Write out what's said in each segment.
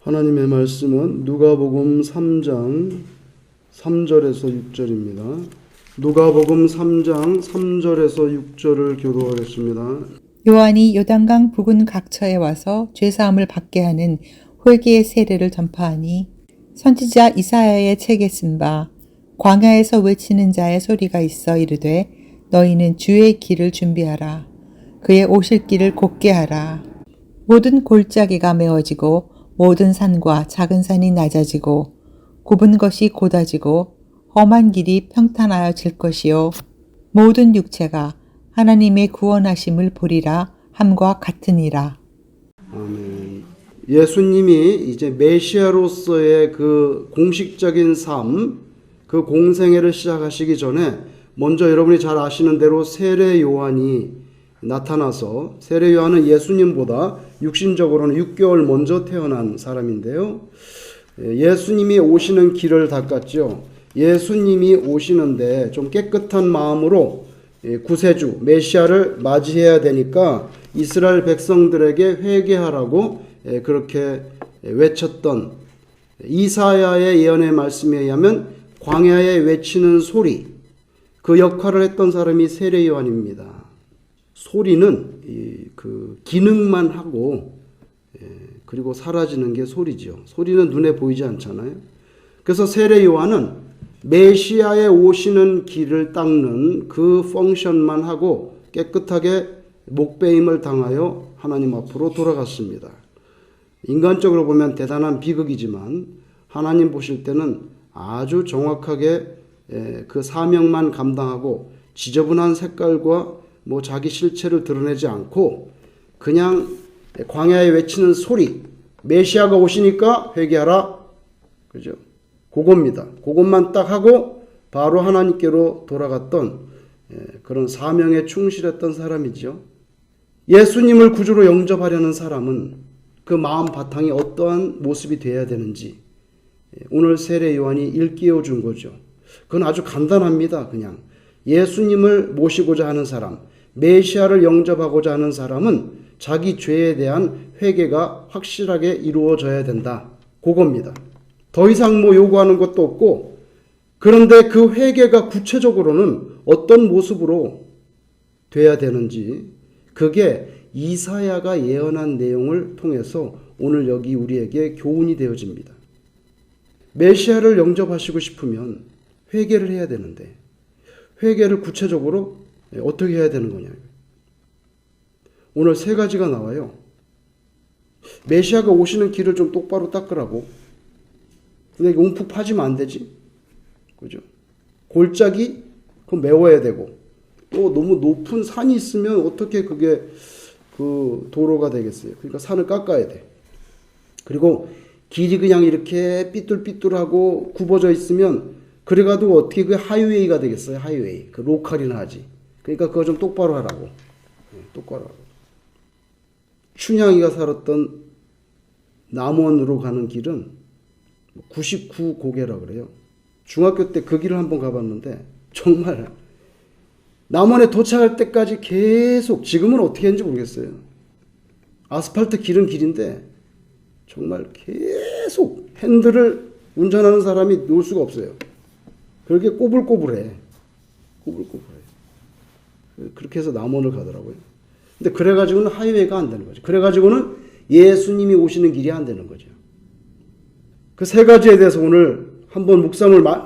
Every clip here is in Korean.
하나님의 말씀은 누가복음 3장 3절에서 6절입니다. 누가복음 3장 3절에서 6절을 교도하겠습니다. 요한이 요단강 북은 각처에 와서 죄사함을 받게 하는 회개의 세례를 전파하니 선지자 이사야의 책에 쓴 바 광야에서 외치는 자의 소리가 있어 이르되 너희는 주의 길을 준비하라. 그의 오실 길을 곧게 하라. 모든 골짜기가 메워지고 모든 산과 작은 산이 낮아지고 굽은 것이 곧아지고 험한 길이 평탄하여질 것이요 모든 육체가 하나님의 구원하심을 보리라 함과 같으니라. 아멘. 예수님이 이제 메시아로서의 그 공식적인 삶, 그 공생애를 시작하시기 전에 먼저 여러분이 잘 아시는 대로 세례 요한이 나타나서, 세례 요한은 예수님보다 육신적으로는 6개월 먼저 태어난 사람인데요. 예수님이 오시는 길을 닦았죠. 예수님이 오시는데 좀 깨끗한 마음으로 구세주 메시아를 맞이해야 되니까 이스라엘 백성들에게 회개하라고 그렇게 외쳤던 이사야의 예언의 말씀에 의하면 광야에 외치는 소리, 그 역할을 했던 사람이 세례 요한입니다. 소리는 그 기능만 하고 그리고 사라지는 게 소리죠. 소리는 눈에 보이지 않잖아요. 그래서 세례 요한은 메시아에 오시는 길을 닦는 그 펑션만 하고 깨끗하게 목배임을 당하여 하나님 앞으로 돌아갔습니다. 인간적으로 보면 대단한 비극이지만 하나님 보실 때는 아주 정확하게 그 사명만 감당하고 지저분한 색깔과 자기 실체를 드러내지 않고 그냥 광야에 외치는 소리, 메시아가 오시니까 회개하라, 그죠? 그겁니다. 그것만 딱 하고 바로 하나님께로 돌아갔던 그런 사명에 충실했던 사람이죠. 예수님을 구주로 영접하려는 사람은 그 마음 바탕이 어떠한 모습이 되어야 되는지 오늘 세례 요한이 일깨워 준 거죠. 그건 아주 간단합니다. 그냥 예수님을 모시고자 하는 사람, 메시아를 영접하고자 하는 사람은 자기 죄에 대한 회개가 확실하게 이루어져야 된다. 그겁니다. 더 이상 요구하는 것도 없고, 그런데 그 회개가 구체적으로는 어떤 모습으로 돼야 되는지, 그게 이사야가 예언한 내용을 통해서 오늘 여기 우리에게 교훈이 되어집니다. 메시아를 영접하시고 싶으면 회개를 해야 되는데, 회개를 구체적으로 어떻게 해야 되는 거냐. 오늘 세 가지가 나와요. 메시아가 오시는 길을 좀 똑바로 닦으라고. 근데 움푹 파지면 안 되지. 그죠? 골짜기, 그거 메워야 되고. 또 너무 높은 산이 있으면 어떻게 그게 그 도로가 되겠어요. 그러니까 산을 깎아야 돼. 그리고 길이 그냥 이렇게 삐뚤삐뚤하고 굽어져 있으면 그래가도 어떻게 그게 하이웨이가 되겠어요. 하이웨이. 그 로컬이나 하지. 그러니까 그거 좀 똑바로 하라고. 똑바로 하라고. 춘향이가 살았던 남원으로 가는 길은 99고개라 그래요. 중학교 때 그 길을 한번 가봤는데 정말 남원에 도착할 때까지 계속, 지금은 어떻게 했는지 모르겠어요. 아스팔트 길은 길인데 정말 계속 핸들을 운전하는 사람이 놓을 수가 없어요. 그렇게 꼬불꼬불해. 꼬불꼬불해. 그렇게 해서 남원을 가더라고요. 근데 그래가지고는 하이웨이가 안 되는 거죠. 그래가지고는 예수님이 오시는 길이 안 되는 거죠. 그 세 가지에 대해서 오늘 한번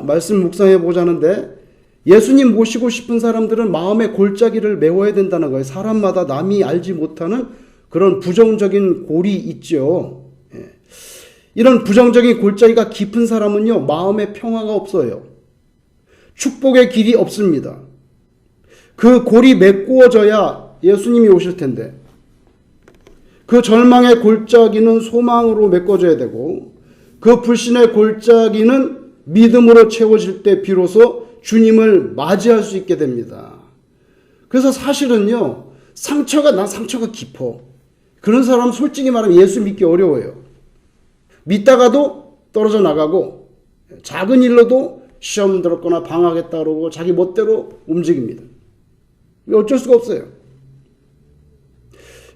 말씀 묵상해 보자는데, 예수님 모시고 싶은 사람들은 마음의 골짜기를 메워야 된다는 거예요. 사람마다 남이 알지 못하는 그런 부정적인 골이 있죠. 이런 부정적인 골짜기가 깊은 사람은요, 마음의 평화가 없어요. 축복의 길이 없습니다. 그 골이 메꾸어져야 예수님이 오실 텐데, 그 절망의 골짜기는 소망으로 메꿔져야 되고, 그 불신의 골짜기는 믿음으로 채워질 때 비로소 주님을 맞이할 수 있게 됩니다. 그래서 사실은요, 난 상처가 깊어. 그런 사람 솔직히 말하면 예수 믿기 어려워요. 믿다가도 떨어져 나가고, 작은 일로도 시험 들었거나 방학했다 그러고 자기 멋대로 움직입니다. 어쩔 수가 없어요.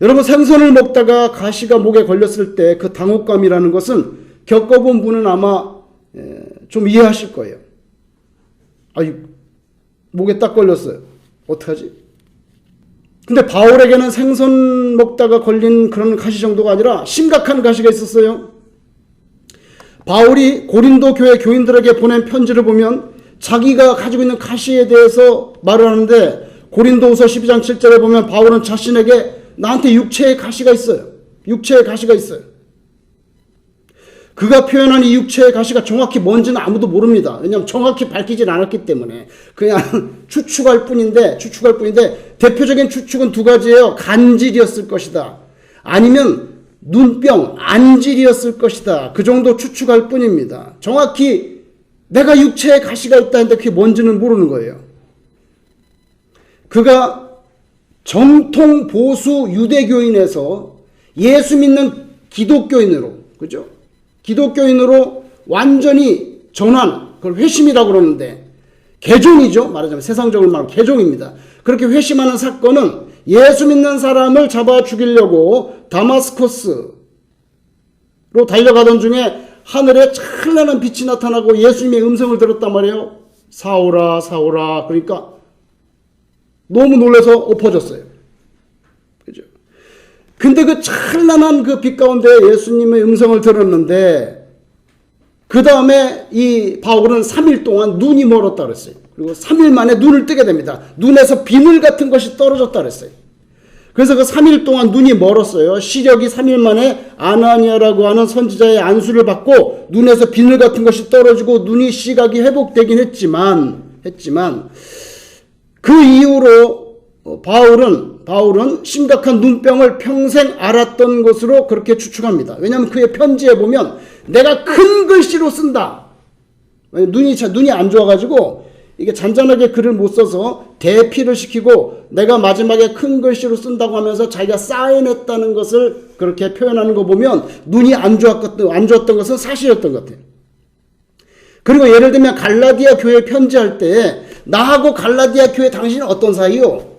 여러분, 생선을 먹다가 가시가 목에 걸렸을 때 그 당혹감이라는 것은 겪어본 분은 아마 좀 이해하실 거예요. 아유, 목에 딱 걸렸어요. 어떡하지? 근데 바울에게는 생선 먹다가 걸린 그런 가시 정도가 아니라 심각한 가시가 있었어요. 바울이 고린도 교회 교인들에게 보낸 편지를 보면 자기가 가지고 있는 가시에 대해서 말을 하는데, 고린도후서 12장 7절에 보면 바울은 자신에게 나한테 육체의 가시가 있어요. 육체의 가시가 있어요. 그가 표현한 이 육체의 가시가 정확히 뭔지는 아무도 모릅니다. 왜냐하면 정확히 밝히진 않았기 때문에 그냥 추측할 뿐인데 대표적인 추측은 두 가지예요. 간질이었을 것이다. 아니면 눈병, 안질이었을 것이다. 그 정도 추측할 뿐입니다. 정확히 내가 육체에 가시가 있다 했는데 그게 뭔지는 모르는 거예요. 그가 정통 보수 유대교인에서 예수 믿는 기독교인으로, 그죠? 기독교인으로 완전히 전환, 그걸 회심이라고 그러는데, 개종이죠. 말하자면 세상적으로 말하면 개종입니다. 그렇게 회심하는 사건은 예수 믿는 사람을 잡아 죽이려고 다마스커스로 달려가던 중에 하늘에 찬란한 빛이 나타나고 예수님의 음성을 들었단 말이에요. 사오라, 사오라. 그러니까 너무 놀라서 엎어졌어요. 그죠? 근데 그 찬란한 그 빛 가운데 예수님의 음성을 들었는데, 그 다음에 이 바울은 3일 동안 눈이 멀었다 그랬어요. 그리고 3일 만에 눈을 뜨게 됩니다. 눈에서 비늘 같은 것이 떨어졌다 그랬어요. 그래서 그 3일 동안 눈이 멀었어요. 시력이 3일 만에 아나니아라고 하는 선지자의 안수를 받고 눈에서 비늘 같은 것이 떨어지고 눈이 시각이 회복되긴 했지만 그 이후로 바울은 심각한 눈병을 평생 앓았던 것으로 그렇게 추측합니다. 왜냐하면 그의 편지에 보면 내가 큰 글씨로 쓴다. 눈이 안 좋아가지고 이게 잔잔하게 글을 못 써서 대피를 시키고 내가 마지막에 큰 글씨로 쓴다고 하면서 자기가 사인했다는 것을 그렇게 표현하는 거 보면 눈이 안 좋았던 것은 사실이었던 것 같아요. 그리고 예를 들면 갈라디아 교회 편지할 때 나하고 갈라디아 교회 당신은 어떤 사이요?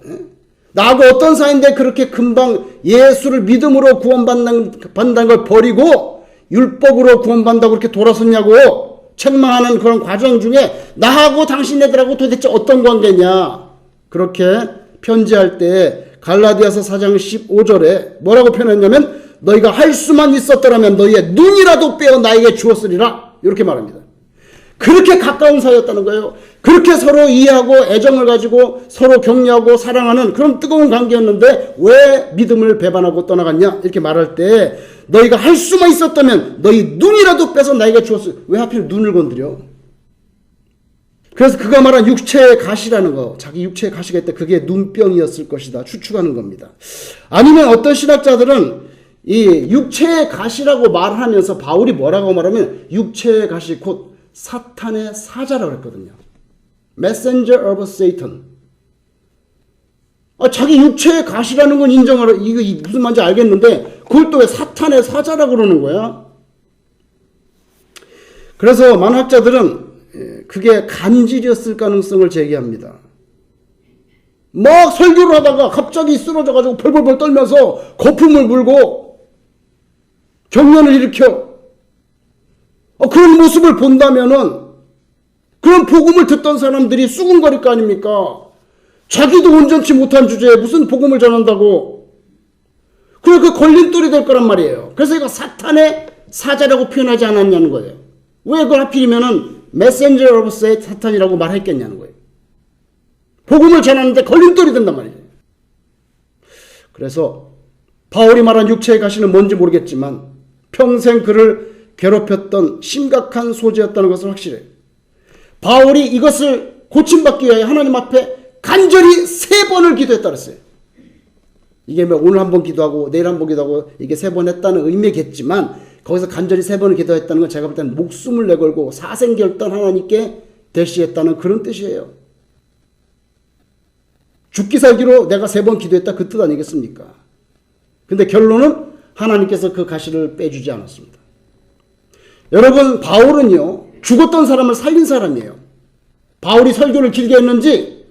나하고 어떤 사이인데 그렇게 금방 예수를 믿음으로 구원받는 걸 버리고 율법으로 구원받는다고 그렇게 돌아섰냐고 책망하는 그런 과정 중에 나하고 당신네들하고 도대체 어떤 관계냐, 그렇게 편지할 때 갈라디아서 4장 15절에 뭐라고 표현했냐면 너희가 할 수만 있었더라면 너희의 눈이라도 빼어 나에게 주었으리라, 이렇게 말합니다. 그렇게 가까운 사이였다는 거예요. 그렇게 서로 이해하고 애정을 가지고 서로 격려하고 사랑하는 그런 뜨거운 관계였는데 왜 믿음을 배반하고 떠나갔냐, 이렇게 말할 때 너희가 할 수만 있었다면 너희 눈이라도 빼서 나에게 주었어. 왜 하필 눈을 건드려? 그래서 그가 말한 육체의 가시라는 거, 자기 육체의 가시가 있다, 그게 눈병이었을 것이다 추측하는 겁니다. 아니면 어떤 신학자들은 이 육체의 가시라고 말하면서 바울이 뭐라고 말하면 육체의 가시 곧 사탄의 사자라고 했거든요. Messenger of Satan. 자기 육체의 가시라는 건 인정하라. 이거 무슨 말인지 알겠는데 그걸 또 왜 사탄의 사자라고 그러는 거야? 그래서 만학자들은 그게 간질이었을 가능성을 제기합니다. 막 설교를 하다가 갑자기 쓰러져가지고 벌벌벌 떨면서 거품을 물고 경련을 일으켜. 그런 모습을 본다면은 그런 복음을 듣던 사람들이 수군거릴 거 아닙니까? 자기도 온전치 못한 주제에 무슨 복음을 전한다고. 그래, 그 걸림돌이 될 거란 말이에요. 그래서 이거 사탄의 사자라고 표현하지 않았냐는 거예요. 왜 그걸 하필이면은 메신저 오브 사탄이라고 말했겠냐는 거예요. 복음을 전하는데 걸림돌이 된단 말이에요. 그래서 바울이 말한 육체의 가시는 뭔지 모르겠지만 평생 그를 괴롭혔던 심각한 소재였다는 것은 확실해요. 바울이 이것을 고침받기 위하여 하나님 앞에 간절히 3번을 기도했다 그랬어요. 이게 오늘 한 번 기도하고 내일 한 번 기도하고 이게 3번 했다는 의미겠지만 거기서 간절히 3번을 기도했다는 건 제가 볼 때는 목숨을 내걸고 사생결단 하나님께 대시했다는 그런 뜻이에요. 죽기 살기로 내가 3번 기도했다 그 뜻 아니겠습니까? 근데 결론은 하나님께서 그 가시를 빼주지 않았습니다. 여러분, 바울은요 죽었던 사람을 살린 사람이에요. 바울이 설교를 길게 했는지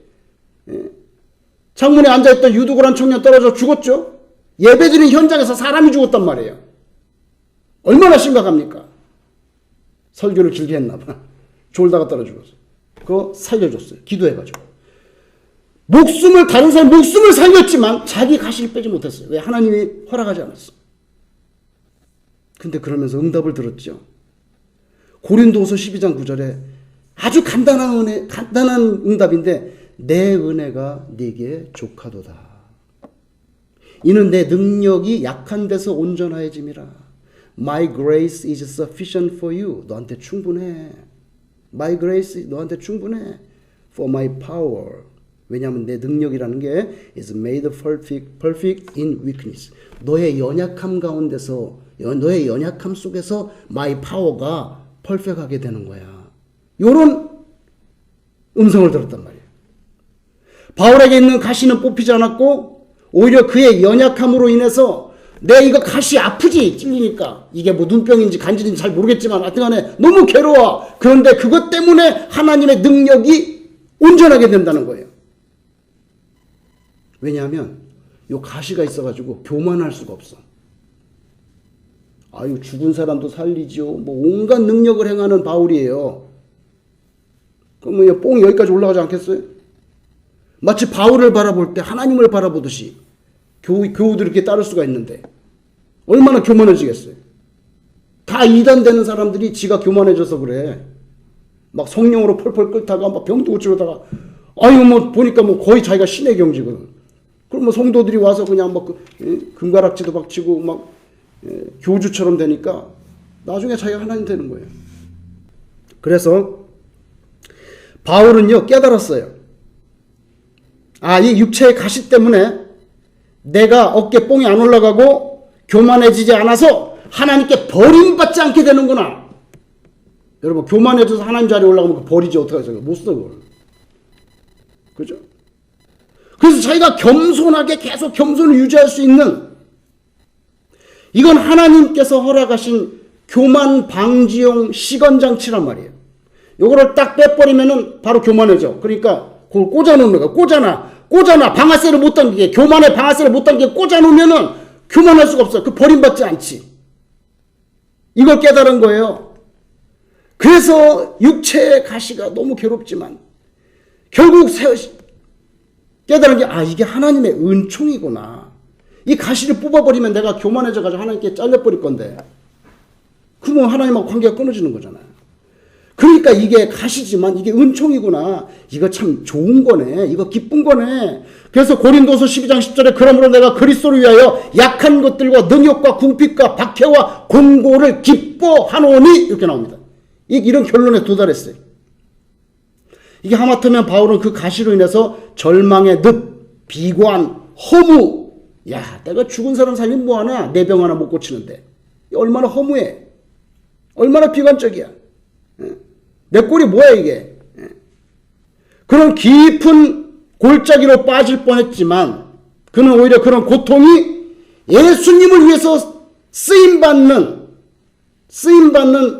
창문에 앉아있던 유두고란 청년 떨어져 죽었죠. 예배드리는 현장에서 사람이 죽었단 말이에요. 얼마나 심각합니까? 설교를 길게 했나 봐. 졸다가 떨어 죽었어. 그거 살려줬어요. 기도해가지고. 다른 사람 목숨을 살렸지만 자기 가시를 빼지 못했어요. 왜? 하나님이 허락하지 않았어. 근데 그러면서 응답을 들었죠. 고린도후서 12장 9절에 아주 간단한 응답인데 내 은혜가 네게 족하도다. 이는 내 능력이 약한 데서 온전하여짐이라. My grace is sufficient for you. 너한테 충분해. My grace 너한테 충분해. For my power. 왜냐하면 내 능력이라는 게 is made perfect in weakness. 너의 연약함 가운데서 너의 연약함 속에서 my power가 perfect하게 되는 거야. 요런 음성을 들었단 말이에요. 바울에게 있는 가시는 뽑히지 않았고 오히려 그의 연약함으로 인해서 내 이거 가시 아프지 찔리니까 이게 뭐 눈병인지 간질인지 잘 모르겠지만 하여튼간에 너무 괴로워. 그런데 그것 때문에 하나님의 능력이 온전하게 된다는 거예요. 왜냐하면 요 가시가 있어가지고 교만할 수가 없어. 아유 죽은 사람도 살리지요. 뭐 온갖 능력을 행하는 바울이에요. 그러면 뽕이 여기까지 올라가지 않겠어요? 마치 바울을 바라볼 때 하나님을 바라보듯이 교우들이 이렇게 따를 수가 있는데 얼마나 교만해지겠어요? 다 이단되는 사람들이 지가 교만해져서 그래. 막 성령으로 펄펄 끓다가 막 병도 고치려다가 아유 뭐 보니까 뭐 거의 자기가 신의 경지거든. 그럼 뭐 성도들이 와서 그냥 막 금가락지도 박치고 막 교주처럼 되니까 나중에 자기가 하나님 되는 거예요. 그래서 바울은요 깨달았어요. 이 육체의 가시 때문에 내가 어깨 뽕이 안 올라가고 교만해지지 않아서 하나님께 버림받지 않게 되는구나. 여러분 교만해져서 하나님 자리에 올라가면 버리지 어떡하겠어요. 못 써 그걸. 그죠? 그래서 자기가 겸손하게 계속 겸손을 유지할 수 있는 이건 하나님께서 허락하신 교만 방지용 시건장치란 말이에요. 요거를 딱 빼버리면은 바로 교만해져. 그러니까 그걸 꽂아놓는 거야. 꽂아놔. 방아쇠를 못 당기게. 교만의 방아쇠를 못 당기게 꽂아놓으면은 교만할 수가 없어. 그 버림받지 않지. 이걸 깨달은 거예요. 그래서 육체의 가시가 너무 괴롭지만 결국 깨달은 게 이게 하나님의 은총이구나. 이 가시를 뽑아버리면 내가 교만해져가지고 하나님께 잘려버릴 건데 그러면 하나님하고 관계가 끊어지는 거잖아요. 그러니까 이게 가시지만 이게 은총이구나. 이거 참 좋은 거네. 이거 기쁜 거네. 그래서 고린도서 12장 10절에 그러므로 내가 그리스도를 위하여 약한 것들과 능욕과 궁핍과 박해와 곤고를 기뻐하노니 이렇게 나옵니다. 이런 결론에 도달했어요. 이게 하마터면 바울은 그 가시로 인해서 절망의 늪, 비관, 허무. 내가 죽은 사람 살리면 뭐하나? 내 병 하나 못 고치는데. 얼마나 허무해. 얼마나 비관적이야. 내 꼴이 뭐야 이게. 그런 깊은 골짜기로 빠질 뻔했지만 그는 오히려 그런 고통이 예수님을 위해서 쓰임받는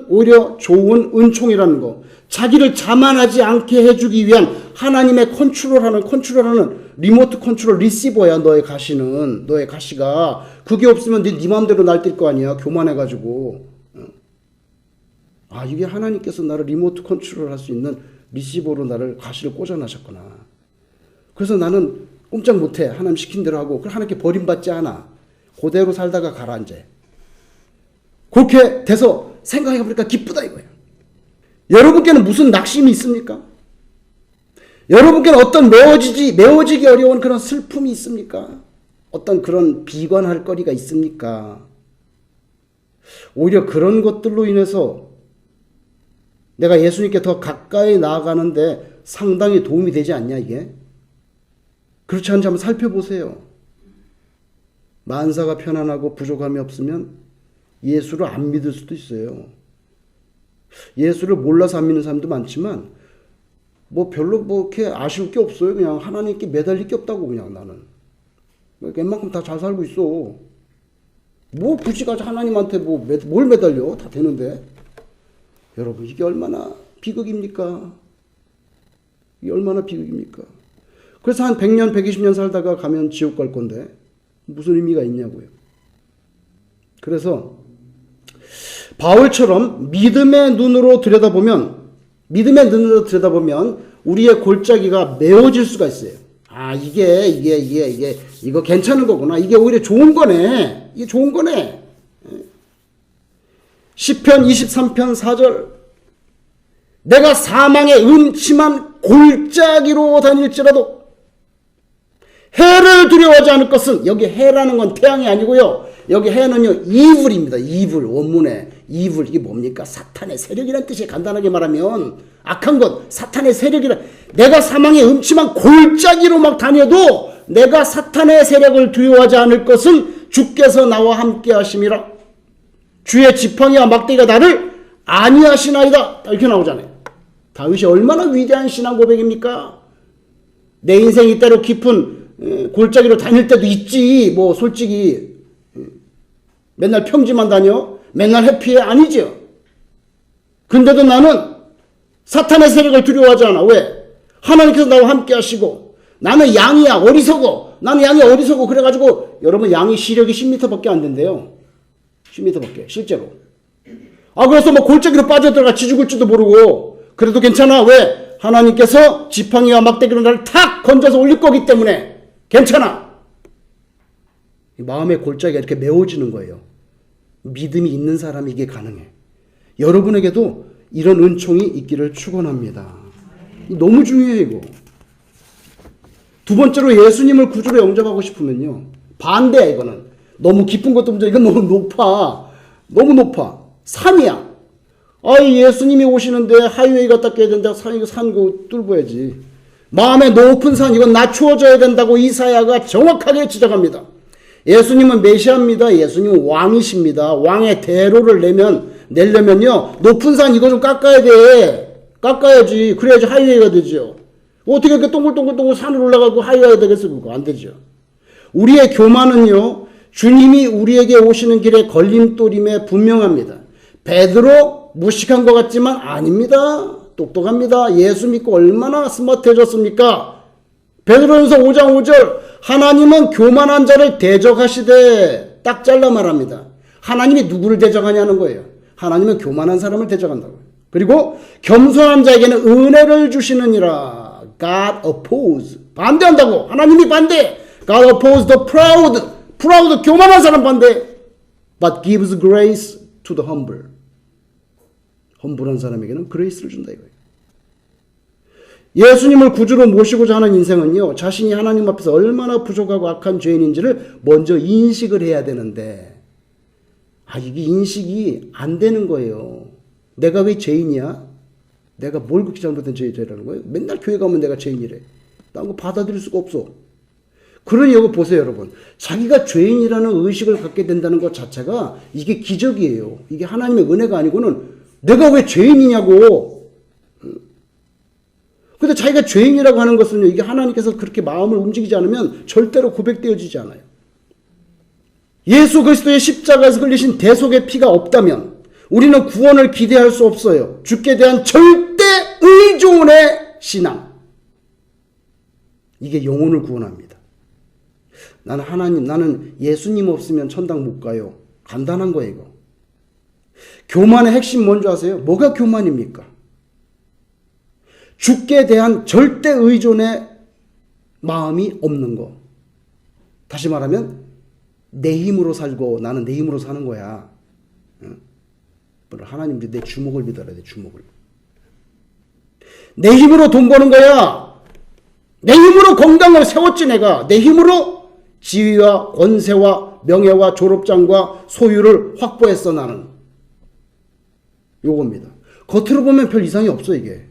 오히려 좋은 은총이라는 거. 자기를 자만하지 않게 해주기 위한 하나님의 컨트롤하는 리모트 컨트롤 리시버야. 너의 가시가 그게 없으면 네 마음대로 날뛸 거 아니야. 교만해가지고. 이게 하나님께서 나를 리모트 컨트롤 할 수 있는 리시버로 나를 가시를 꽂아놔셨구나. 그래서 나는 꼼짝 못해. 하나님 시킨 대로 하고 하나님께 버림받지 않아. 그대로 살다가 가라앉아. 그렇게 돼서 생각해보니까 기쁘다 이거예요. 여러분께는 무슨 낙심이 있습니까? 여러분께는 어떤 메워지기 어려운 그런 슬픔이 있습니까? 어떤 그런 비관할 거리가 있습니까? 오히려 그런 것들로 인해서 내가 예수님께 더 가까이 나아가는데 상당히 도움이 되지 않냐 이게? 그렇지 않은지 한번 살펴보세요. 만사가 편안하고 부족함이 없으면 예수를 안 믿을 수도 있어요. 예수를 몰라서 안 믿는 사람도 많지만 별로 이렇게 아쉬울 게 없어요. 그냥 하나님께 매달릴 게 없다고 그냥 나는. 웬만큼 다 잘 살고 있어. 굳이 가서 하나님한테 뭘 매달려? 다 되는데. 여러분 이게 얼마나 비극입니까? 이게 얼마나 비극입니까? 그래서 한 100년, 120년 살다가 가면 지옥 갈 건데 무슨 의미가 있냐고요. 그래서 바울처럼 믿음의 눈으로 들여다보면 우리의 골짜기가 메워질 수가 있어요. 아, 이거 괜찮은 거구나. 이게 오히려 좋은 거네. 이게 좋은 거네. 시편 23편 4절. 내가 사망의 음침한 골짜기로 다닐지라도 해를 두려워하지 않을 것은, 여기 해라는 건 태양이 아니고요. 여기 해는요, 이불입니다. 이불, 원문에. 이불, 이게 뭡니까? 사탄의 세력이란 뜻이, 간단하게 말하면. 악한 것, 사탄의 세력이란. 내가 사망의 음침한 골짜기로 막 다녀도 내가 사탄의 세력을 두려워하지 않을 것은 주께서 나와 함께 하심이라. 주의 지팡이와 막대기가 나를 안위하시나이다. 이렇게 나오잖아요. 다윗이 얼마나 위대한 신앙 고백입니까? 내 인생이 때로 깊은 골짜기로 다닐 때도 있지. 뭐 솔직히 맨날 평지만 다녀? 맨날 해피해? 아니죠. 근데도 나는 사탄의 세력을 두려워하지 않아. 왜? 하나님께서 나와 함께 하시고, 나는 양이야, 어리석어. 나는 양이 어리석어. 그래가지고 여러분, 양이 시력이 10m밖에 안 된대요. 10m밖에 실제로. 아, 그래서 뭐 골짜기로 빠져들어가 죽을지도 모르고. 그래도 괜찮아. 왜? 하나님께서 지팡이와 막대기로 나를 탁 건져서 올릴 거기 때문에 괜찮아. 마음의 골짜기가 이렇게 메워지는 거예요. 믿음이 있는 사람이 이게 가능해. 여러분에게도 이런 은총이 있기를 축원합니다. 너무 중요해요, 이거. 두 번째로 예수님을 구주로 영접하고 싶으면요, 반대야. 이거는 너무 깊은 것도 문제. 이건 너무 높아. 너무 높아. 산이야. 예수님이 오시는데 하이웨이가 딱 깨야 된다. 산 뚫어야지. 마음의 높은 산, 이건 낮추어져야 된다고 이사야가 정확하게 지적합니다. 예수님은 메시아입니다. 예수님은 왕이십니다. 왕의 대로를 내려면요, 높은 산 이거 좀 깎아야 돼. 깎아야지. 그래야지 하이웨이가 되죠. 어떻게 이렇게 동글동글 산을 올라가고 하이웨이가 되겠습니까? 안 되죠. 우리의 교만은요, 주님이 우리에게 오시는 길에 걸림돌임에 분명합니다. 베드로 무식한 것 같지만 아닙니다. 똑똑합니다. 예수 믿고 얼마나 스마트해졌습니까? 베드로전서 5장 5절, 하나님은 교만한 자를 대적하시되, 딱 잘라 말합니다. 하나님이 누구를 대적하냐는 거예요. 하나님은 교만한 사람을 대적한다고요. 그리고 겸손한 자에게는 은혜를 주시느니라. God oppose, 반대한다고. 하나님이 반대. God oppose the proud, 교만한 사람 반대. But gives grace to the humble. 험불한 사람에게는 그레이스를 준다 이거예요. 예수님을 구주로 모시고자 하는 인생은요, 자신이 하나님 앞에서 얼마나 부족하고 악한 죄인인지를 먼저 인식을 해야 되는데, 이게 인식이 안 되는 거예요. 내가 왜 죄인이야? 내가 뭘 그렇게 잘못된 죄라는 거예요? 맨날 교회 가면 내가 죄인이래. 난 거 받아들일 수가 없어. 그러니 이거 보세요, 여러분. 자기가 죄인이라는 의식을 갖게 된다는 것 자체가 이게 기적이에요. 이게 하나님의 은혜가 아니고는 내가 왜 죄인이냐고. 근데 자기가 죄인이라고 하는 것은요, 이게 하나님께서 그렇게 마음을 움직이지 않으면 절대로 고백되어지지 않아요. 예수 그리스도의 십자가에서 흘리신 대속의 피가 없다면 우리는 구원을 기대할 수 없어요. 주께 대한 절대 의존의 신앙. 이게 영혼을 구원합니다. 나는 예수님 없으면 천당 못 가요. 간단한 거예요, 이거. 교만의 핵심 뭔지 아세요? 뭐가 교만입니까? 주께 대한 절대 의존의 마음이 없는 거. 다시 말하면 내 힘으로 살고 나는 내 힘으로 사는 거야. 하나님 내 주먹을 믿어라. 내 주먹을. 내 힘으로 돈 버는 거야. 내 힘으로 건강을 세웠지 내가. 내 힘으로 지위와 권세와 명예와 졸업장과 소유를 확보했어 나는. 요겁니다. 겉으로 보면 별 이상이 없어 이게.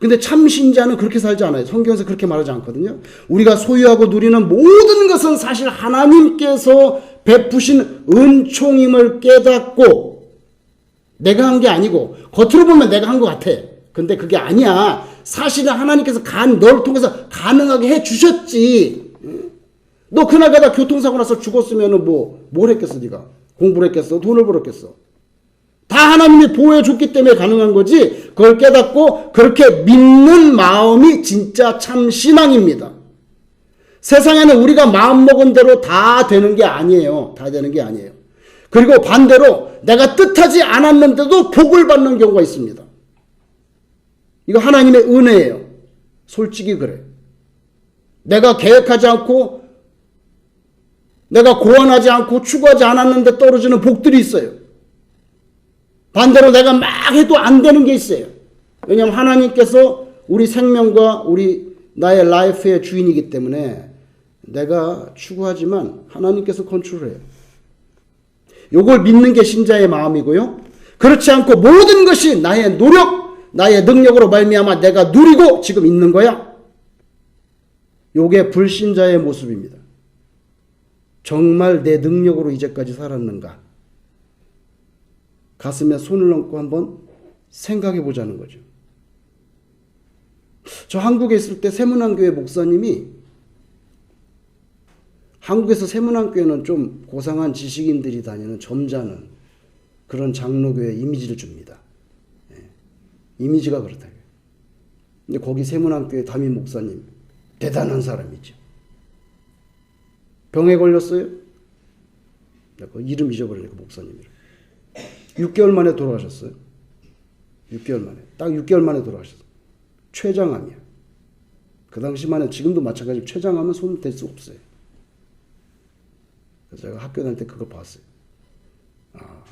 근데 참 신자는 그렇게 살지 않아요. 성경에서 그렇게 말하지 않거든요. 우리가 소유하고 누리는 모든 것은 사실 하나님께서 베푸신 은총임을 깨닫고 내가 한 게 아니고 겉으로 보면 내가 한 것 같아. 근데 그게 아니야. 사실은 하나님께서 너를 통해서 가능하게 해주셨지. 너 그날가다 교통사고 나서 죽었으면 뭘 했겠어 네가? 공부를 했겠어? 돈을 벌었겠어? 다 하나님이 보호해 줬기 때문에 가능한 거지. 그걸 깨닫고 그렇게 믿는 마음이 진짜 참 신앙입니다. 세상에는 우리가 마음먹은 대로 다 되는 게 아니에요. 다 되는 게 아니에요. 그리고 반대로 내가 뜻하지 않았는데도 복을 받는 경우가 있습니다. 이거 하나님의 은혜예요. 솔직히 그래. 내가 계획하지 않고 내가 고안하지 않고 추구하지 않았는데 떨어지는 복들이 있어요. 반대로 내가 막 해도 안 되는 게 있어요. 왜냐하면 하나님께서 우리 생명과 우리 나의 라이프의 주인이기 때문에 내가 추구하지만 하나님께서 컨트롤해요. 요걸 믿는 게 신자의 마음이고요. 그렇지 않고 모든 것이 나의 노력, 나의 능력으로 말미암아 내가 누리고 지금 있는 거야. 요게 불신자의 모습입니다. 정말 내 능력으로 이제까지 살았는가? 가슴에 손을 얹고 한번 생각해 보자는 거죠. 저 한국에 있을 때 세문안교회 목사님이, 한국에서 세문안교회는 좀 고상한 지식인들이 다니는 점잖은 그런 장로교회 이미지를 줍니다. 이미지가 그렇다. 근데 거기 세문안교회 담임 목사님 대단한 사람이죠. 병에 걸렸어요. 그 이름 잊어버리니까 목사님이라. 6개월 만에 돌아가셨어요. 6개월 만에. 딱 6개월 만에 돌아가셨어요. 췌장암이야. 그 당시만 해도 지금도 마찬가지로 췌장암은 손 댈 수 없어요. 그래서 제가 학교 다닐 때 그걸 봤어요. 아,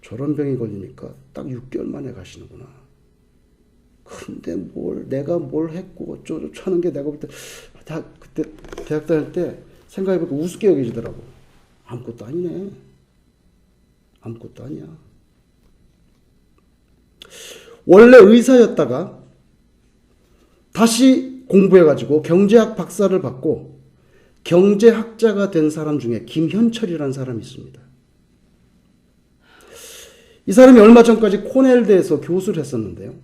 저런 병이 걸리니까 딱 6개월 만에 가시는구나. 근데 내가 뭘 했고 어쩌고 하는 게 내가 볼 때 다 그때 대학 다닐 때 생각해보니까 우습게 여겨지더라고. 아무것도 아니네. 아무것도 아니야. 원래 의사였다가 다시 공부해가지고 경제학 박사를 받고 경제학자가 된 사람 중에 김현철이라는 사람이 있습니다. 이 사람이 얼마 전까지 코넬대에서 교수를 했었는데요.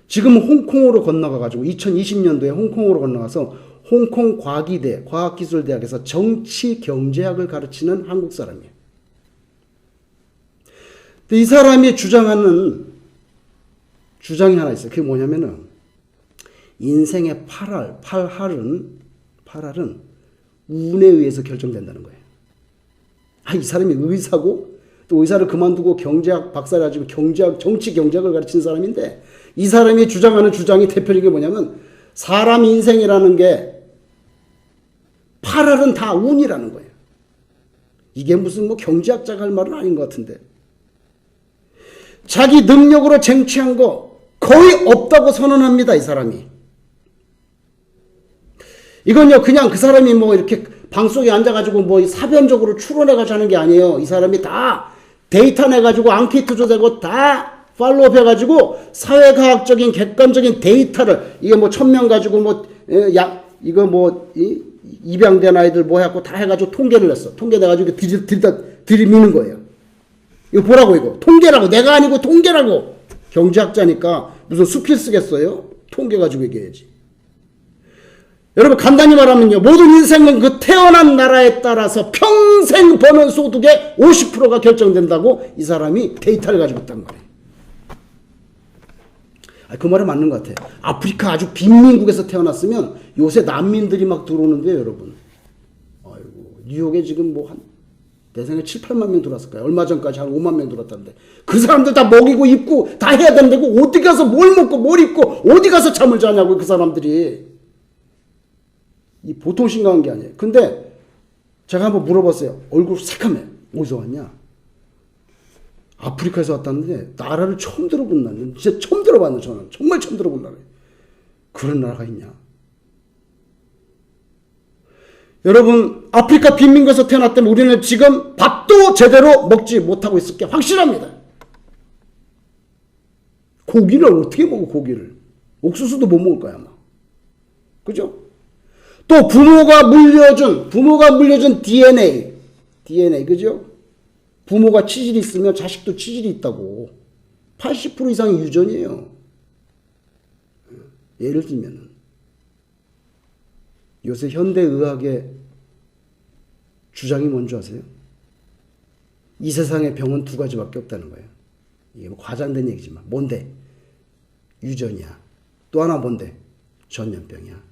지금은 홍콩으로 건너가가지고 2020년도에 홍콩으로 건너가서 홍콩 과기대, 과학기술대학에서 정치경제학을 가르치는 한국 사람이에요. 근데 이 사람이 주장하는 주장이 하나 있어요. 그게 뭐냐면은 인생의 8할은 운에 의해서 결정된다는 거예요. 아, 이 사람이 의사고 또 의사를 그만두고 경제학 박사를 가지고 정치 경제학을 가르치는 사람인데 이 사람이 주장하는 주장이 대표적인 게 뭐냐면 사람 인생이라는 게 8할은 다 운이라는 거예요. 이게 무슨 뭐 경제학자가 할 말은 아닌 것 같은데. 자기 능력으로 쟁취한 거 거의 없다고 선언합니다, 이 사람이. 이건요, 그냥 그 사람이 뭐 이렇게 방송에 앉아가지고 뭐 사변적으로 추론해가지고 하는 게 아니에요. 이 사람이 다 데이터 내가지고 앙케이트 조사하고 다 팔로업 해가지고 사회과학적인 객관적인 데이터를 이게 뭐 1000명 가지고 뭐 이거 뭐 입양된 아이들 뭐 해갖고 다 해가지고 통계를 냈어. 통계 내가지고 들이미는 거예요. 이거 보라고 이거. 통계라고. 내가 아니고 통계라고. 경제학자니까 무슨 수필 쓰겠어요? 통계 가지고 얘기해야지. 여러분 간단히 말하면요. 모든 인생은 그 태어난 나라에 따라서 평생 버는 소득의 50%가 결정된다고 이 사람이 데이터를 가지고 있단 말이에요. 그 말은 맞는 것 같아요. 아프리카 아주 빈민국에서 태어났으면 요새 난민들이 막 들어오는데요, 여러분. 아이고, 뉴욕에 지금 뭐 내 생각에 7, 8만 명 들어왔을 거예요. 얼마 전까지 한 5만 명 들어왔다는데. 그 사람들 다 먹이고 입고 다 해야 된다고 어디 가서 뭘 먹고 뭘 입고 어디 가서 잠을 자냐고 그 사람들이. 이 보통 심각한 게 아니에요. 근데 제가 한번 물어봤어요. 얼굴 새카매. 어디서 왔냐? 아프리카에서 왔다는데 나라를 처음 들어본 나라는 진짜 처음 들어봤네. 저는 정말 처음 들어본 나라예요. 그런 나라가 있냐? 여러분 아프리카 빈민국에서 태어났다면 우리는 지금 밥도 제대로 먹지 못하고 있을 게 확실합니다. 고기를 어떻게 먹어? 고기를 옥수수도 못 먹을 거야 아마. 그죠? 또 부모가 물려준 DNA 그죠? 부모가 치질이 있으면 자식도 치질이 있다고. 80% 이상이 유전이에요. 예를 들면 요새 현대의학의 주장이 뭔지 아세요? 이 세상의 병은 두 가지밖에 없다는 거예요. 이게 뭐 과장된 얘기지만 뭔데? 유전이야. 또 하나 뭔데? 전염병이야.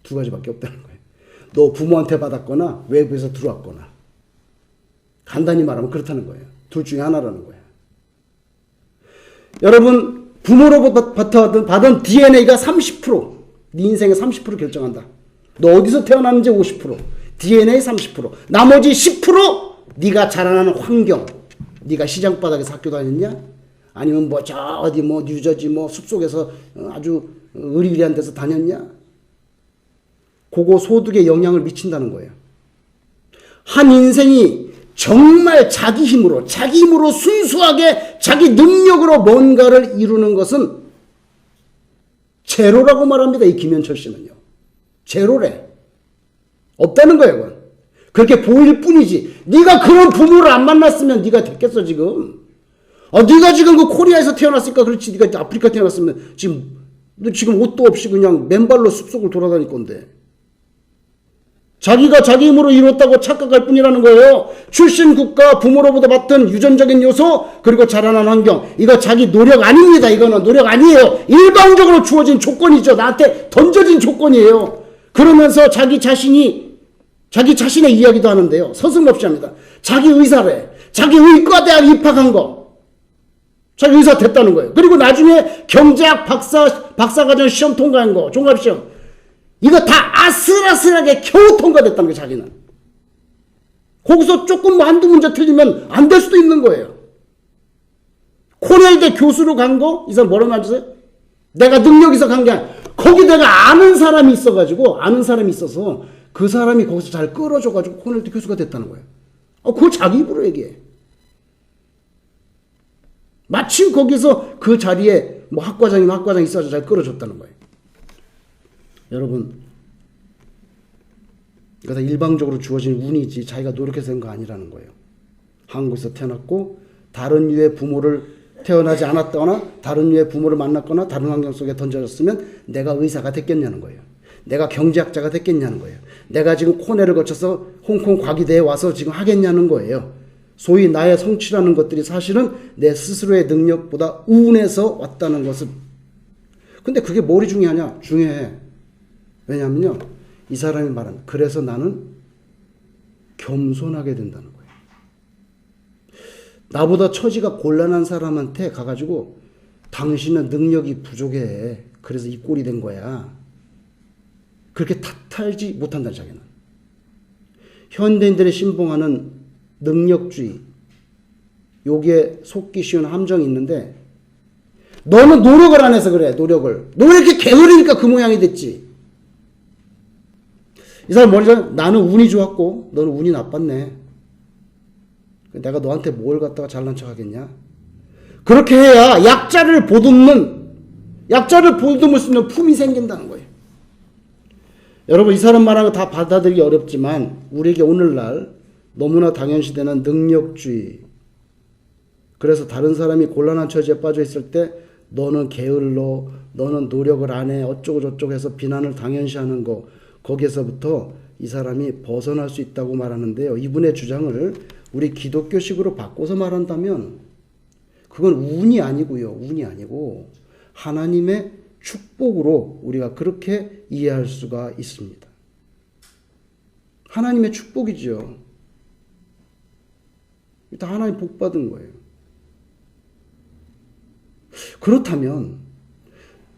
두 가지밖에 없다는 거예요. 너 부모한테 받았거나 외부에서 들어왔거나. 간단히 말하면 그렇다는 거예요. 둘 중에 하나라는 거예요. 여러분, 부모로부터 받은 DNA가 30%, 네 인생의 30% 결정한다. 너 어디서 태어났는지 50%, DNA 30%, 나머지 10% 네가 자라나는 환경. 네가 시장 바닥에서 학교 다녔냐? 아니면 뭐 저 어디 뭐 뉴저지 뭐 숲속에서 아주 의리의리한 데서 다녔냐? 그거 소득에 영향을 미친다는 거예요. 한 인생이 정말 자기 힘으로 순수하게 자기 능력으로 뭔가를 이루는 것은 제로라고 말합니다. 이 김현철 씨는요. 제로래. 없다는 거예요. 그건. 그렇게 보일 뿐이지. 네가 그런 부모를 안 만났으면 네가 됐겠어 지금. 네가 지금 그 코리아에서 태어났으니까 그렇지. 네가 아프리카 태어났으면 지금 옷도 없이 그냥 맨발로 숲속을 돌아다닐 건데. 자기가 자기 힘으로 이뤘다고 착각할 뿐이라는 거예요. 출신 국가, 부모로부터 받던 유전적인 요소, 그리고 자라난 환경. 이거 자기 노력 아닙니다. 이거는 노력 아니에요. 일방적으로 주어진 조건이죠. 나한테 던져진 조건이에요. 그러면서 자기 자신의 이야기도 하는데요. 서슴없이 합니다. 자기 의사래. 자기 의과대학 입학한 거. 자기 의사 됐다는 거예요. 그리고 나중에 경제학 박사과정 시험 통과한 거. 종합시험. 이거 다 아슬아슬하게 겨우 통과됐다는 거예요. 자기는. 거기서 조금 뭐 한두 문제 틀리면 안 될 수도 있는 거예요. 코넬대 교수로 간 거? 이 사람 뭐라고 하셨어요? 내가 능력 있어 간 게 아니라 거기 내가 아는 사람이 있어서 그 사람이 거기서 잘 끌어줘가지고 코넬대 교수가 됐다는 거예요. 그걸 자기 입으로 얘기해. 마침 거기서 그 자리에 뭐 학과장이면 학과장 있어서 잘 끌어줬다는 거예요. 여러분, 이거 다 일방적으로 주어진 운이지 자기가 노력해서 한 거 아니라는 거예요. 한국에서 태어났고 다른 유의 부모를 태어나지 않았거나 다른 유의 부모를 만났거나 다른 환경 속에 던져졌으면 내가 의사가 됐겠냐는 거예요. 내가 경제학자가 됐겠냐는 거예요. 내가 지금 코넬을 거쳐서 홍콩 과기대에 와서 지금 하겠냐는 거예요. 소위 나의 성취라는 것들이 사실은 내 스스로의 능력보다 우운해서 왔다는 것을. 근데 그게 뭐리 중요하냐? 중요해. 왜냐하면요, 이 사람이 말하는, 그래서 나는 겸손하게 된다는 거예요. 나보다 처지가 곤란한 사람한테 가가지고 당신은 능력이 부족해. 그래서 이 꼴이 된 거야. 그렇게 탓하지 못한다, 자기는. 현대인들의 신봉하는 능력주의, 여기에 속기 쉬운 함정이 있는데, 너는 노력을 안 해서 그래, 노력을. 너 왜 이렇게 게으르니까 그 모양이 됐지? 이 사람 뭐냐? 나는 운이 좋았고 너는 운이 나빴네. 내가 너한테 뭘 갖다가 잘난 척 하겠냐? 그렇게 해야 약자를 보듬을 수 있는 품이 생긴다는 거예요. 여러분, 이 사람 말하는 거 다 받아들이기 어렵지만 우리에게 오늘날 너무나 당연시되는 능력주의. 그래서 다른 사람이 곤란한 처지에 빠져 있을 때 너는 게을러, 너는 노력을 안 해, 어쩌고 저쩌고 해서 비난을 당연시하는 거. 거기에서부터 이 사람이 벗어날 수 있다고 말하는데요. 이분의 주장을 우리 기독교식으로 바꿔서 말한다면 그건 운이 아니고요. 운이 아니고 하나님의 축복으로 우리가 그렇게 이해할 수가 있습니다. 하나님의 축복이죠. 다 하나님 복 받은 거예요. 그렇다면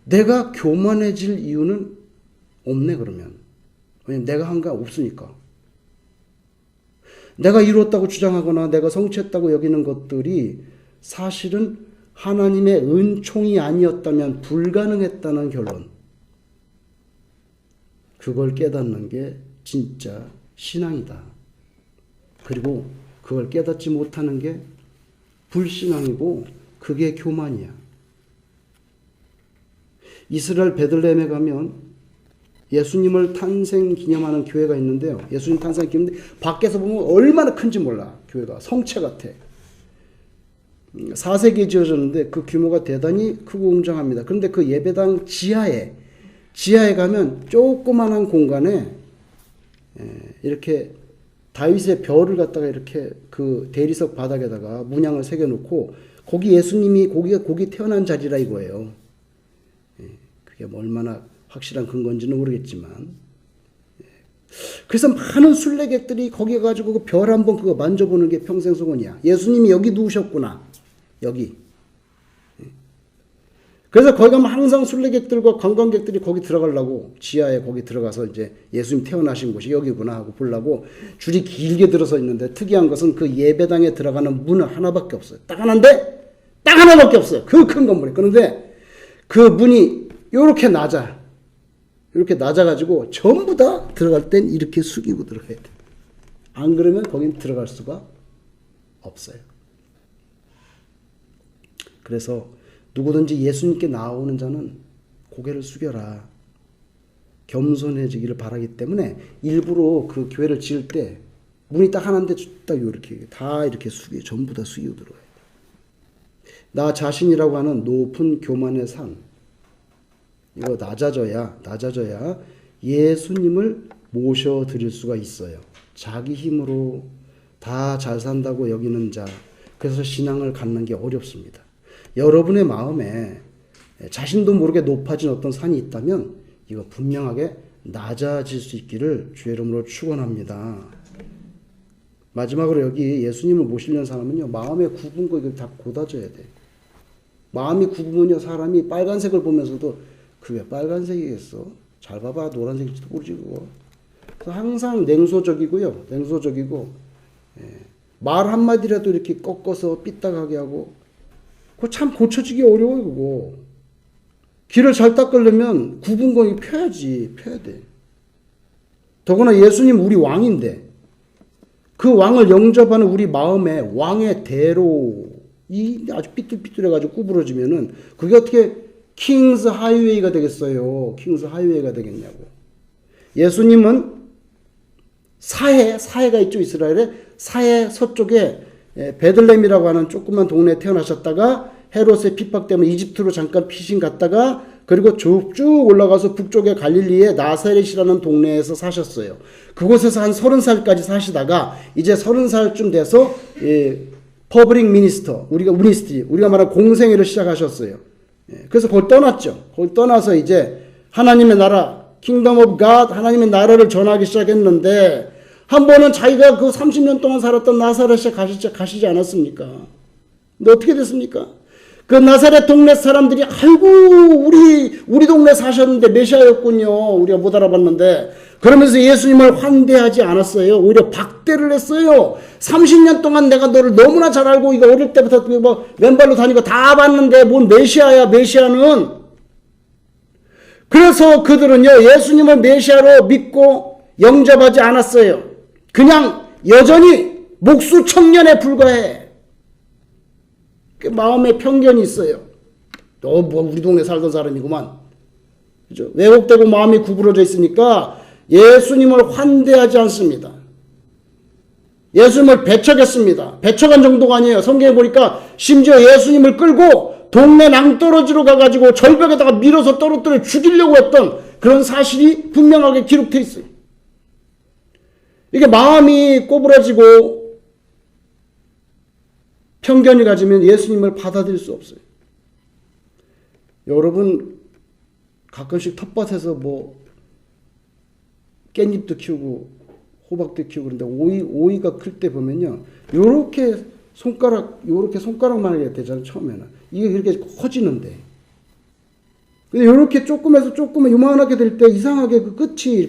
내가 교만해질 이유는 없네, 그러면. 왜냐면 내가 한 거 없으니까. 내가 이루었다고 주장하거나 내가 성취했다고 여기는 것들이 사실은 하나님의 은총이 아니었다면 불가능했다는 결론. 그걸 깨닫는 게 진짜 신앙이다. 그리고 그걸 깨닫지 못하는 게 불신앙이고 그게 교만이야. 이스라엘 베들레헴에 가면 예수님을 탄생 기념하는 교회가 있는데요. 예수님 탄생 기념인데 밖에서 보면 얼마나 큰지 몰라. 교회가 성체 같아. 4세기에 지어졌는데 그 규모가 대단히 크고 웅장합니다. 그런데 그 예배당 지하에 가면 조그만한 공간에 이렇게 다윗의 별을 갖다가 이렇게 그 대리석 바닥에다가 문양을 새겨놓고 거기 예수님이 거기 태어난 자리라 이거예요. 그게 뭐 얼마나 확실한 근거인지는 모르겠지만 그래서 많은 순례객들이 거기 가지고 그 별 한번 그거 만져보는 게 평생 소원이야. 예수님이 여기 누우셨구나. 여기. 그래서 거기 가면 항상 순례객들과 관광객들이 거기 들어가려고 지하에 거기 들어가서 이제 예수님 태어나신 곳이 여기구나 하고 보려고 줄이 길게 들어서 있는데 특이한 것은 그 예배당에 들어가는 문은 하나밖에 없어요. 딱 하나인데 딱 하나밖에 없어요. 그 큰 건물이. 그런데 그 문이 이렇게 낮아. 이렇게 낮아가지고 전부 다 들어갈 땐 이렇게 숙이고 들어가야 돼. 안 그러면 거긴 들어갈 수가 없어요. 그래서 누구든지 예수님께 나오는 자는 고개를 숙여라. 겸손해지기를 바라기 때문에 일부러 그 교회를 지을 때 문이 딱 하나인데 딱 이렇게 다 이렇게 숙여 전부 다 숙이고 들어가야 돼. 나 자신이라고 하는 높은 교만의 산 이거 낮아져야 예수님을 모셔드릴 수가 있어요. 자기 힘으로 다 잘 산다고 여기는 자 그래서 신앙을 갖는 게 어렵습니다. 여러분의 마음에 자신도 모르게 높아진 어떤 산이 있다면 이거 분명하게 낮아질 수 있기를 주의 이름으로 축원합니다. 마지막으로 여기 예수님을 모시려는 사람은요 마음의 굽은 거 이거 다 고다져야 돼. 마음이 굽으면요 사람이 빨간색을 보면서도 그게 빨간색이겠어? 잘 봐봐 노란색일지도 모르지 그거. 그래서 항상 냉소적이고요. 말 한마디라도 이렇게 꺾어서 삐딱하게 하고 그거 참 고쳐지기 어려워요 그거. 길을 잘 닦으려면 굽은 거 펴야 돼. 더구나 예수님 우리 왕인데 그 왕을 영접하는 우리 마음에 왕의 대로 이 아주 삐뚤삐뚤해가지고 구부러지면은 그게 어떻게 킹스 하이웨이가 되겠어요? 킹스 하이웨이가 되겠냐고. 예수님은 사해가 있죠 이스라엘에. 사해 서쪽에 베들레헴이라고 하는 조그만 동네에 태어나셨다가 헤롯의 핍박 때문에 이집트로 잠깐 피신 갔다가 그리고 쭉 올라가서 북쪽의 갈릴리의 나사렛이라는 동네에서 사셨어요. 그곳에서 한 30살까지 사시다가 이제 30살쯤 돼서 퍼블릭 미니스터 우리가 말하는 공생애를 시작하셨어요. 그래서 그걸 떠났죠. 그걸 떠나서 이제 하나님의 나라 킹덤 오브 갓 하나님의 나라를 전하기 시작했는데 한 번은 자기가 그 30년 동안 살았던 나사렛에 가시지 않았습니까? 근데 어떻게 됐습니까? 그 나사렛 동네 사람들이 아이고 우리 동네 사셨는데 메시아였군요. 우리가 못 알아봤는데 그러면서 예수님을 환대하지 않았어요. 오히려 박대를 했어요. 30년 동안 내가 너를 너무나 잘 알고 이거 어릴 때부터 뭐 맨발로 다니고 다 봤는데 뭔 메시아야 메시아는. 그래서 그들은요 예수님을 메시아로 믿고 영접하지 않았어요. 그냥 여전히 목수 청년에 불과해. 마음에 편견이 있어요. 너 뭐 우리 동네 살던 사람이구만. 그죠? 왜곡되고 마음이 구부러져 있으니까 예수님을 환대하지 않습니다. 예수님을 배척했습니다. 배척한 정도가 아니에요. 성경에 보니까 심지어 예수님을 끌고 동네 낭떠러지로 가가지고 절벽에다가 밀어서 떨어뜨려 죽이려고 했던 그런 사실이 분명하게 기록되어 있어요. 이게 마음이 꼬부라지고 편견이 가지면 예수님을 받아들일 수 없어요. 여러분 가끔씩 텃밭에서 뭐 깻잎도 키우고 호박도 키우고 그런데 오이가 클 때 보면요 요렇게 손가락만 되잖아요. 처음에는 이게 그렇게 커지는데 근데 요렇게 조금에서 조금은 요만하게 될 때 이상하게 그 끝이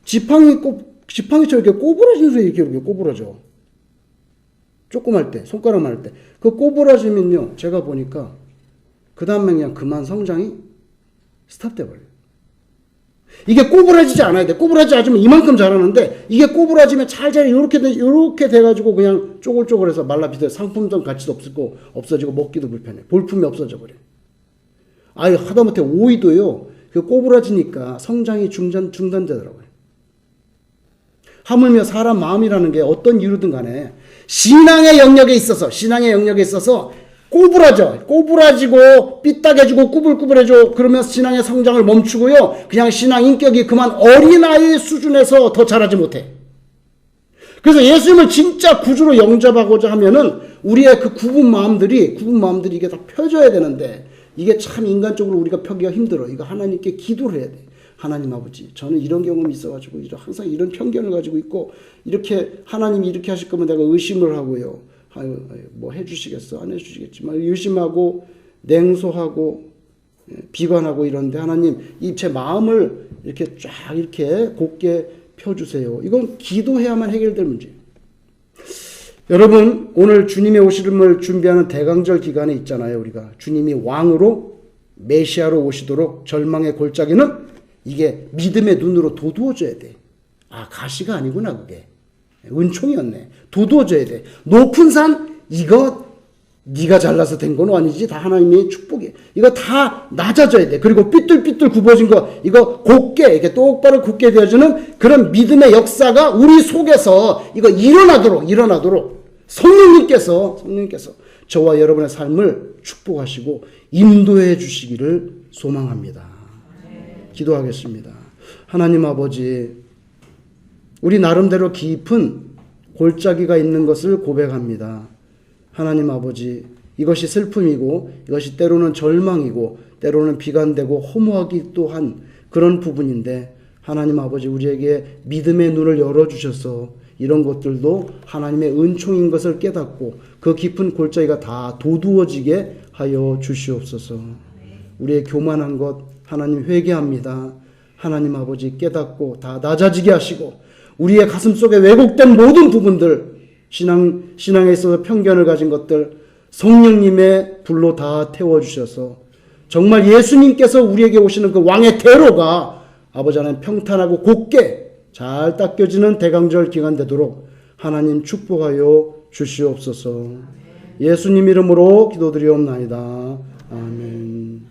지팡이처럼 이렇게 꼬부라지는 소리 이렇게 꼬부라져. 조그말 때, 손가락만 할 때. 그 꼬부라지면요, 제가 보니까, 그 다음에 그냥 그만 성장이 스탑돼 버려요. 이게 꼬부라지지 않아야 돼. 꼬부라지지 않으면 이만큼 자라는데, 이게 꼬부라지면 잘잘 이렇게 돼가지고 그냥 쪼글쪼글해서 말라 비틀어 상품성 가치도 없어지고 먹기도 불편해. 볼품이 없어져 버려요. 아예 하다못해 오이도요, 그 꼬부라지니까 성장이 중단되더라고요. 하물며 사람 마음이라는 게 어떤 이유든 간에 신앙의 영역에 있어서 꼬부라지고 삐딱해지고 꾸불꾸불해져. 그러면 신앙의 성장을 멈추고요. 그냥 신앙 인격이 그만 어린아이 수준에서 더 자라지 못해. 그래서 예수님을 진짜 구주로 영접하고자 하면은 우리의 그 굽은 마음들이 이게 다 펴져야 되는데 이게 참 인간적으로 우리가 펴기가 힘들어. 이거 하나님께 기도를 해야 돼. 하나님 아버지, 저는 이런 경험이 있어가지고 항상 이런 편견을 가지고 있고 이렇게 하나님이 이렇게 하실 거면 내가 의심을 하고요. 아유, 뭐 해주시겠어? 안 해주시겠지만 의심하고 냉소하고 비관하고 이런데 하나님 이 제 마음을 이렇게 쫙 이렇게 곧게 펴주세요. 이건 기도해야만 해결될 문제예요. 여러분 오늘 주님의 오심을 준비하는 대강절 기간에 있잖아요. 우리가 주님이 왕으로 메시아로 오시도록 절망의 골짜기는 이게 믿음의 눈으로 도두어져야 돼. 아 가시가 아니구나 그게. 은총이었네. 도두어져야 돼. 높은 산 이거 네가 잘나서 된 건 아니지. 다 하나님의 축복이에요. 이거 다 낮아져야 돼. 그리고 삐뚤삐뚤 굽어진 거 이거 곧게 이렇게 똑바로 굳게 되어지는 그런 믿음의 역사가 우리 속에서 이거 일어나도록 성령님께서 저와 여러분의 삶을 축복하시고 인도해 주시기를 소망합니다. 기도하겠습니다. 하나님 아버지, 우리 나름대로 깊은 골짜기가 있는 것을 고백합니다. 하나님 아버지, 이것이 슬픔이고 이것이 때로는 절망이고 때로는 비관되고 허무하기도 한 그런 부분인데 하나님 아버지 우리에게 믿음의 눈을 열어주셔서 이런 것들도 하나님의 은총인 것을 깨닫고 그 깊은 골짜기가 다 도두어지게 하여 주시옵소서. 우리의 교만한 것 하나님 회개합니다. 하나님 아버지 깨닫고 다 낮아지게 하시고 우리의 가슴 속에 왜곡된 모든 부분들 신앙에 있어서 편견을 가진 것들 성령님의 불로 다 태워주셔서 정말 예수님께서 우리에게 오시는 그 왕의 대로가 아버지 하나님 평탄하고 곧게 잘 닦여지는 대강절 기간 되도록 하나님 축복하여 주시옵소서. 예수님 이름으로 기도드리옵나이다. 아멘.